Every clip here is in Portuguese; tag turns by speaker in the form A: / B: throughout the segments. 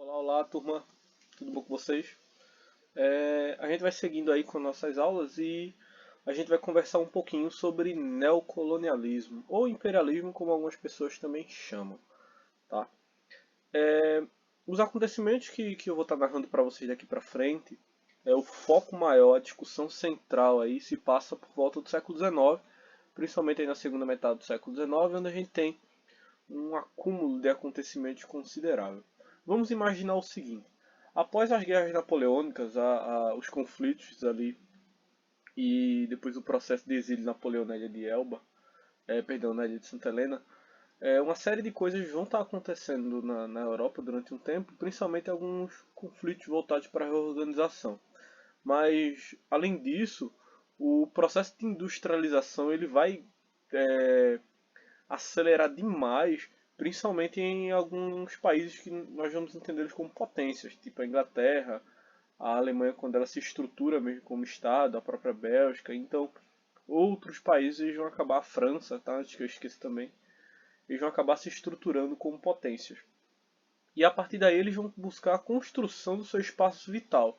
A: Olá, olá, turma. Tudo bom com vocês? A gente vai seguindo aí com nossas aulas e a gente vai conversar um pouquinho sobre neocolonialismo ou imperialismo, como algumas pessoas também chamam, tá? É, os acontecimentos que eu vou estar narrando para vocês daqui para frente, o foco maior, a discussão central aí se passa por volta do século XIX, principalmente aí na segunda metade do século XIX, onde a gente tem um acúmulo de acontecimentos considerável. Vamos imaginar o seguinte: após as guerras napoleônicas, os conflitos ali e depois o processo de exílio napoleão na ilha de Elba, perdão, na ilha de Santa Helena, uma série de coisas vão estar acontecendo na Europa durante um tempo, principalmente alguns conflitos voltados para a reorganização. Mas, além disso, o processo de industrialização ele vai é, acelerar demais, principalmente em alguns países que nós vamos entender eles como potências, tipo a Inglaterra, a Alemanha quando ela se estrutura mesmo como Estado, a própria Bélgica. Então, outros países vão acabar, a França, tá? Acho que eu esqueci também, eles vão acabar se estruturando como potências. E a partir daí eles vão buscar a construção do seu espaço vital.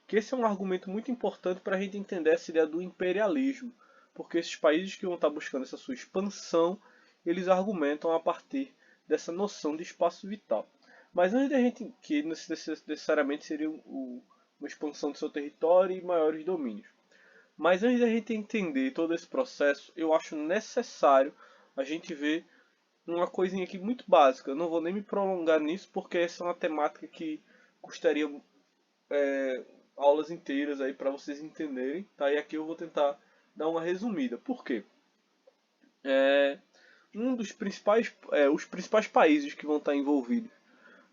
A: Que esse é um argumento muito importante para a gente entender essa ideia do imperialismo. Porque esses países que vão estar buscando essa sua expansão, eles argumentam a partir dessa noção de espaço vital. Mas antes da gente, que necessariamente seria uma expansão do seu território e maiores domínios. Mas antes da gente entender todo esse processo, eu acho necessário a gente ver uma coisinha aqui muito básica. Eu não vou nem me prolongar nisso porque essa é uma temática que custaria é, aulas inteiras aí para vocês entenderem, tá? E aqui eu vou tentar dar uma resumida. Por quê? É, os principais países que vão estar envolvidos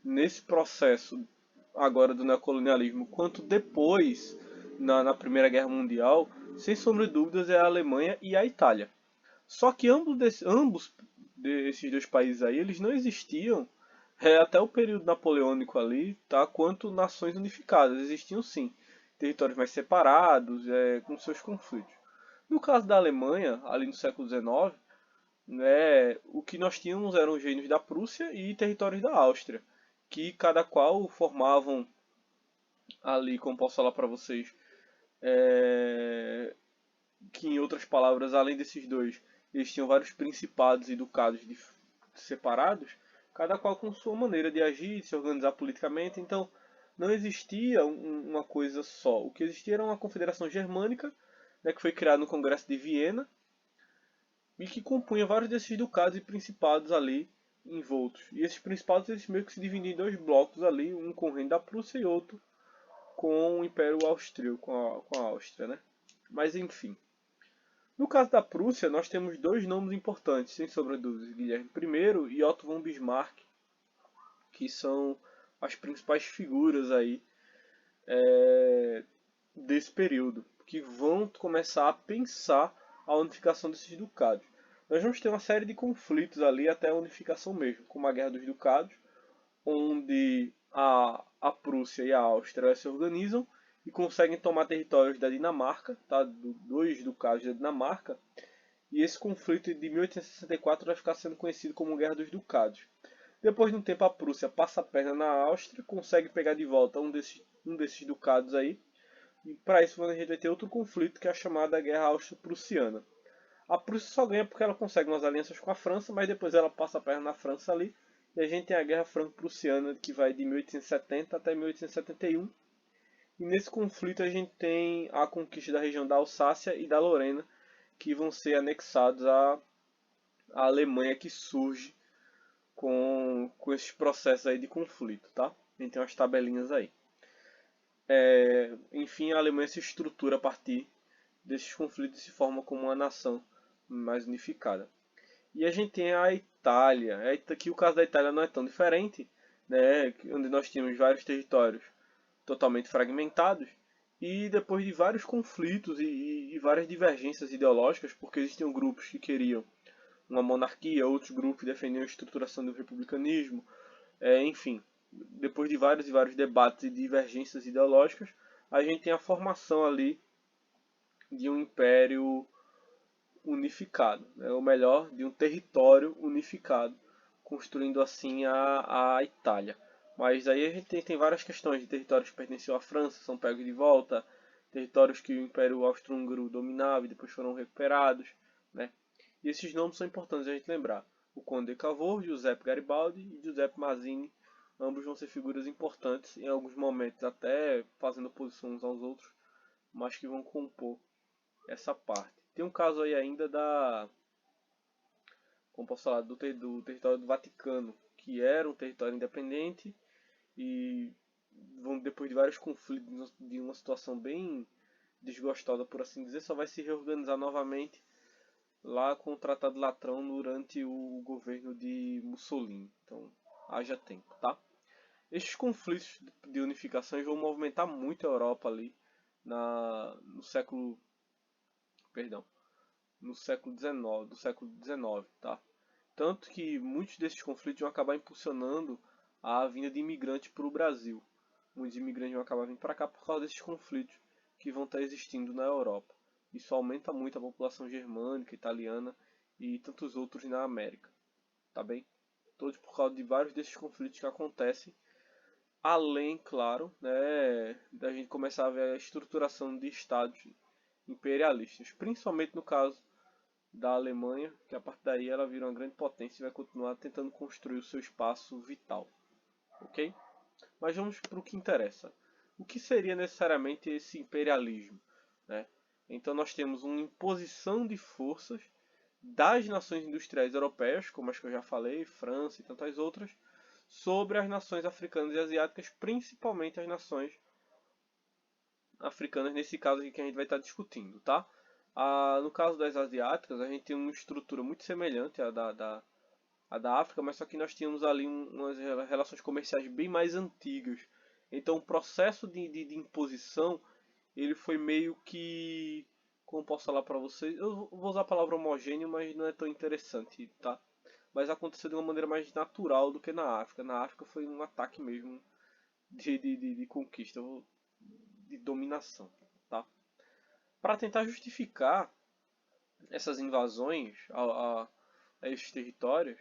A: nesse processo agora do neocolonialismo, quanto depois na Primeira Guerra Mundial, sem sombra de dúvidas é a Alemanha e a Itália. Só que ambos desses dois países aí, eles não existiam até o período napoleônico ali, tá? Quanto nações unificadas. Existiam sim territórios mais separados, com seus conflitos. No caso da Alemanha, ali no século XIX, né, o que nós tínhamos eram os reinos da Prússia e territórios da Áustria, que cada qual formavam ali, como posso falar para vocês, é, que em outras palavras, além desses dois, eles tinham vários principados e ducados separados, cada qual com sua maneira de agir, de se organizar politicamente. Então, não existia uma coisa só. O que existia era uma confederação germânica, né, que foi criada no Congresso de Viena e que compunha vários desses ducados e principados ali envoltos. E esses principados eles meio que se dividiam em dois blocos ali, um com o reino da Prússia e outro com o Império Austríaco, com a Áustria, né? Mas enfim. No caso da Prússia, nós temos dois nomes importantes, sem sombra de dúvidas, Guilherme I e Otto von Bismarck, que são as principais figuras aí desse período, que vão começar a pensar a unificação desses ducados. Nós vamos ter uma série de conflitos ali até a unificação mesmo, como a Guerra dos Ducados, onde a Prússia e a Áustria se organizam e conseguem tomar territórios da Dinamarca, tá? Dois ducados da Dinamarca, e esse conflito de 1864 vai ficar sendo conhecido como Guerra dos Ducados. Depois de um tempo a Prússia passa a perna na Áustria, consegue pegar de volta um desses ducados aí, e para isso a gente vai ter outro conflito que é a chamada Guerra Austro-Prussiana. A Prússia só ganha porque ela consegue umas alianças com a França, mas depois ela passa a perna na França ali, e a gente tem a Guerra Franco-Prussiana que vai de 1870 até 1871. E nesse conflito a gente tem a conquista da região da Alsácia e da Lorena, que vão ser anexados à Alemanha que surge com esses processos aí de conflito, tá? A gente tem umas tabelinhas aí. Enfim, a Alemanha se estrutura a partir desses conflitos e se forma como uma nação mais unificada. E a gente tem a Itália. Aqui o caso da Itália não é tão diferente, né? Onde nós tínhamos vários territórios totalmente fragmentados e depois de vários conflitos e várias divergências ideológicas, porque existiam grupos que queriam uma monarquia, outros grupos defendiam a estruturação do republicanismo, enfim, depois de vários e vários debates e divergências ideológicas, a gente tem a formação ali de um império unificado, né? Ou melhor, de um território unificado, construindo assim a Itália. Mas aí a gente tem várias questões de territórios que pertenciam à França, são pegos de volta, territórios que o Império Austro-Húngaro dominava e depois foram recuperados, né? E esses nomes são importantes a gente lembrar. O Conde de Cavour, Giuseppe Garibaldi e Giuseppe Mazzini, ambos vão ser figuras importantes, em alguns momentos até fazendo oposição uns aos outros, mas que vão compor essa parte. Tem um caso aí ainda como posso falar, do território do Vaticano, que era um território independente e depois de vários conflitos, de uma situação bem desgostosa, por assim dizer, só vai se reorganizar novamente lá com o Tratado Latrão durante o governo de Mussolini. Então, haja tempo, tá? Estes conflitos de unificações vão movimentar muito a Europa ali no século, perdão, no século XIX, do século XIX, tá? Tanto que muitos desses conflitos vão acabar impulsionando a vinda de imigrantes para o Brasil. Muitos imigrantes vão acabar vindo para cá por causa desses conflitos que vão estar existindo na Europa. Isso aumenta muito a população germânica, italiana e tantos outros na América, tá bem? Todos por causa de vários desses conflitos que acontecem, além, claro, né, da gente começar a ver a estruturação de estados imperialistas, principalmente no caso da Alemanha, que a partir daí ela vira uma grande potência e vai continuar tentando construir o seu espaço vital, ok? Mas vamos para o que interessa. O que seria necessariamente esse imperialismo, né? Então nós temos uma imposição de forças das nações industriais europeias, como as que eu já falei, França e tantas outras, sobre as nações africanas e asiáticas, principalmente as nações africanas, nesse caso aqui que a gente vai estar discutindo, tá? No caso das asiáticas, a gente tem uma estrutura muito semelhante à da África, mas só que nós tínhamos ali umas relações comerciais bem mais antigas. Então o processo de imposição, ele foi meio que, como posso falar para vocês, eu vou usar a palavra homogêneo, mas não é tão interessante, tá? Mas aconteceu de uma maneira mais natural do que na África. Na África foi um ataque mesmo de conquista, de dominação, tá? Para tentar justificar essas invasões a esses territórios,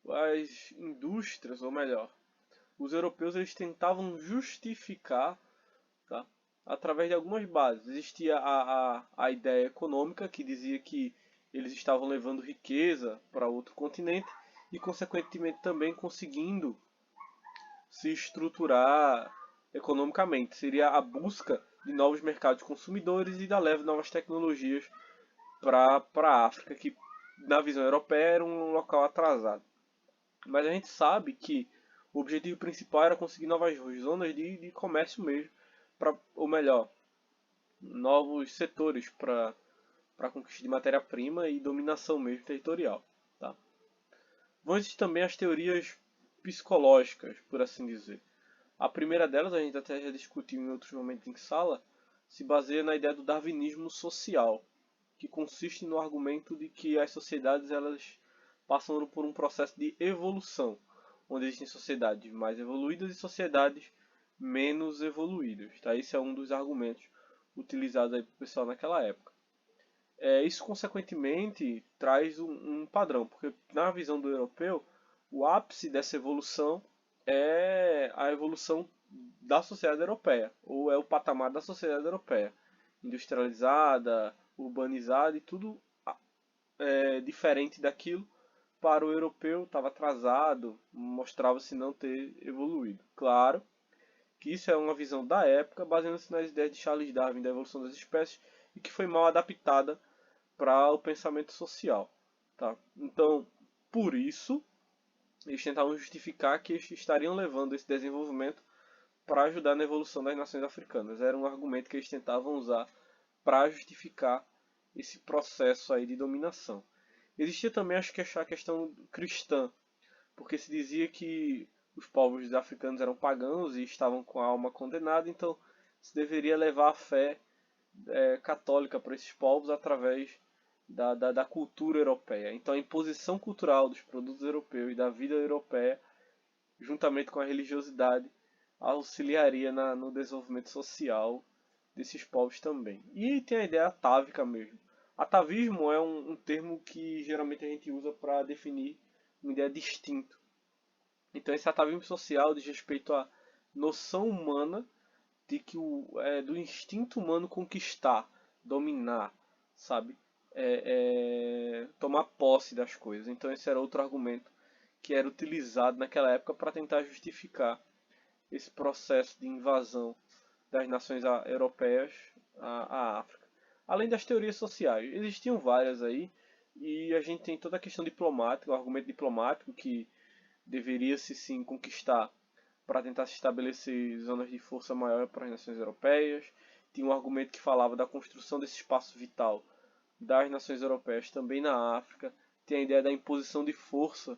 A: as indústrias, ou melhor, os europeus eles tentavam justificar, tá, através de algumas bases. Existia a ideia econômica que dizia que eles estavam levando riqueza para outro continente e, consequentemente, também conseguindo se estruturar economicamente. Seria a busca de novos mercados consumidores e da leva de novas tecnologias para a África, que na visão europeia era um local atrasado. Mas a gente sabe que o objetivo principal era conseguir novas zonas de comércio mesmo, ou melhor, novos setores para conquista de matéria-prima e dominação mesmo territorial. Tá? Vão existir também as teorias psicológicas, por assim dizer. A primeira delas, a gente até já discutiu em outros momentos em sala, se baseia na ideia do darwinismo social, que consiste no argumento de que as sociedades elas passam por um processo de evolução, onde existem sociedades mais evoluídas e sociedades menos evoluídas. Tá? Esse é um dos argumentos utilizados aí pelo pessoal naquela época. Isso, consequentemente, traz um padrão, porque na visão do europeu, o ápice dessa evolução é a evolução da sociedade europeia, ou é o patamar da sociedade europeia, industrializada, urbanizada e tudo diferente daquilo. Para o europeu estava atrasado, mostrava-se não ter evoluído. Claro que isso é uma visão da época, baseando-se nas ideias de Charles Darwin da evolução das espécies e que foi mal adaptada para o pensamento social. Tá? Então, por isso, eles tentavam justificar que eles estariam levando esse desenvolvimento para ajudar na evolução das nações africanas. Era um argumento que eles tentavam usar para justificar esse processo aí de dominação. Existia também acho que a questão cristã, porque se dizia que os povos africanos eram pagãos e estavam com a alma condenada, então se deveria levar a fé católica para esses povos através da cultura europeia. Então a imposição cultural dos produtos europeus e da vida europeia, juntamente com a religiosidade, auxiliaria no desenvolvimento social desses povos também. E tem a ideia atávica mesmo. Atavismo é um termo que geralmente a gente usa para definir uma ideia de instinto. Então esse atavismo social diz respeito à noção humana de que do instinto humano conquistar, dominar, sabe? Tomar posse das coisas. Então esse era outro argumento que era utilizado naquela época para tentar justificar esse processo de invasão das nações europeias à África. Além das teorias sociais, existiam várias aí, e a gente tem toda a questão diplomática, o argumento diplomático que deveria-se sim conquistar para tentar se estabelecer zonas de força maior para as nações europeias. Tinha um argumento que falava da construção desse espaço vital das nações europeias também na África. Tem a ideia da imposição de força,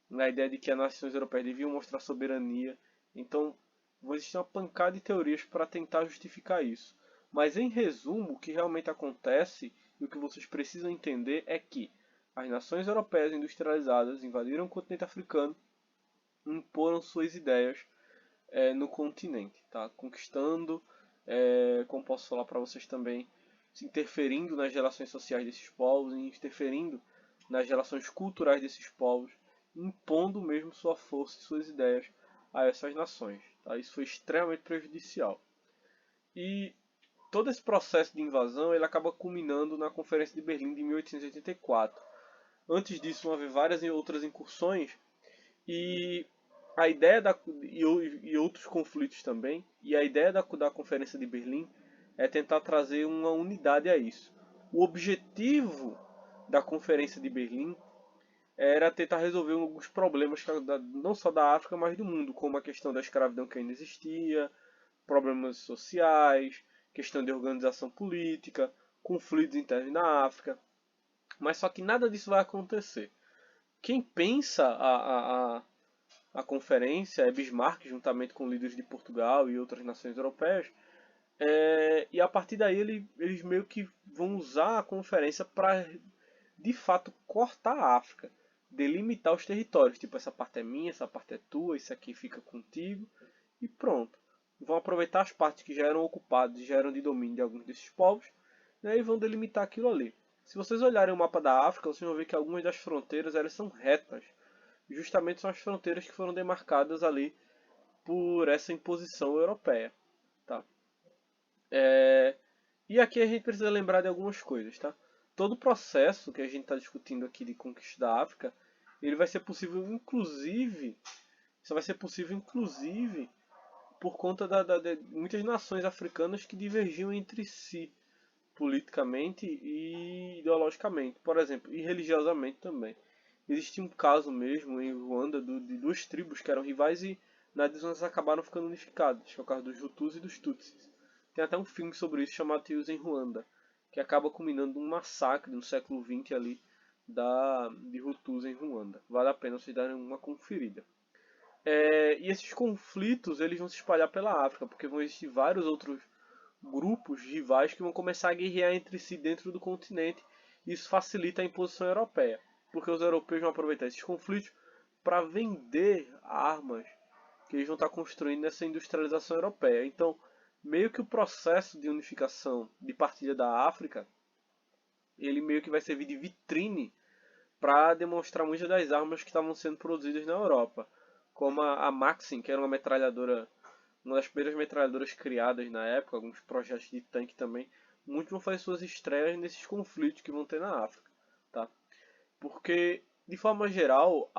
A: na ideia de que as nações europeias deviam mostrar soberania. Então, vai existir uma pancada de teorias para tentar justificar isso. Mas, em resumo, o que realmente acontece e o que vocês precisam entender é que as nações europeias industrializadas invadiram o continente africano e imporam suas ideias no continente, tá? Conquistando, como posso falar para vocês também, interferindo nas relações sociais desses povos, interferindo nas relações culturais desses povos, impondo mesmo sua força e suas ideias a essas nações. Tá? Isso foi extremamente prejudicial. E todo esse processo de invasão ele acaba culminando na Conferência de Berlim de 1884. Antes disso, vão haver várias outras incursões e a ideia e outros conflitos também. E a ideia da Conferência de Berlim é tentar trazer uma unidade a isso. O objetivo da Conferência de Berlim era tentar resolver alguns problemas não só da África, mas do mundo, como a questão da escravidão que ainda existia, problemas sociais, questão de organização política, conflitos internos na África. Mas só que nada disso vai acontecer. Quem pensa a conferência é Bismarck, juntamente com líderes de Portugal e outras nações europeias, e a partir daí eles meio que vão usar a conferência para, de fato, cortar a África, delimitar os territórios. Tipo, essa parte é minha, essa parte é tua, isso aqui fica contigo, e pronto. Vão aproveitar as partes que já eram ocupadas e já eram de domínio de alguns desses povos, né, e vão delimitar aquilo ali. Se vocês olharem o mapa da África, vocês vão ver que algumas das fronteiras elas são retas. Justamente são as fronteiras que foram demarcadas ali por essa imposição europeia. Tá? E aqui a gente precisa lembrar de algumas coisas. Tá? Todo o processo que a gente está discutindo aqui de conquista da África, ele vai ser possível inclusive, isso vai ser possível inclusive por conta de muitas nações africanas que divergiam entre si politicamente e ideologicamente, por exemplo, e religiosamente também. Existia um caso mesmo em Ruanda de duas tribos que eram rivais e na elas acabaram ficando unificadas, que é o caso dos Hutus e dos Tutsis. Tem até um filme sobre isso chamado Tios em Ruanda, que acaba culminando num massacre no século XX ali de Hutus em Ruanda. Vale a pena vocês darem uma conferida. E esses conflitos eles vão se espalhar pela África, porque vão existir vários outros grupos rivais que vão começar a guerrear entre si dentro do continente. E isso facilita a imposição europeia, porque os europeus vão aproveitar esses conflitos para vender armas que eles vão estar construindo nessa industrialização europeia. Então, meio que o processo de unificação, de partilha da África, ele meio que vai servir de vitrine para demonstrar muitas das armas que estavam sendo produzidas na Europa, como a Maxim, que era uma metralhadora, uma das primeiras metralhadoras criadas na época, alguns projetos de tanque também. Muitos vão fazer suas estreias nesses conflitos que vão ter na África, tá? Porque, de forma geral,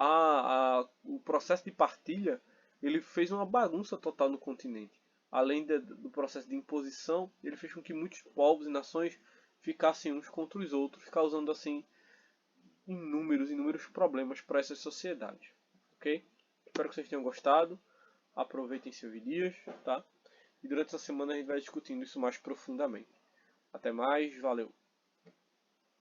A: o processo de partilha ele fez uma bagunça total no continente. Além do processo de imposição, ele fez com que muitos povos e nações ficassem uns contra os outros, causando assim inúmeros problemas para essas sociedades, ok? Espero que vocês tenham gostado. Aproveitem seus dias, tá? E durante essa semana a gente vai discutindo isso mais profundamente. Até mais, valeu!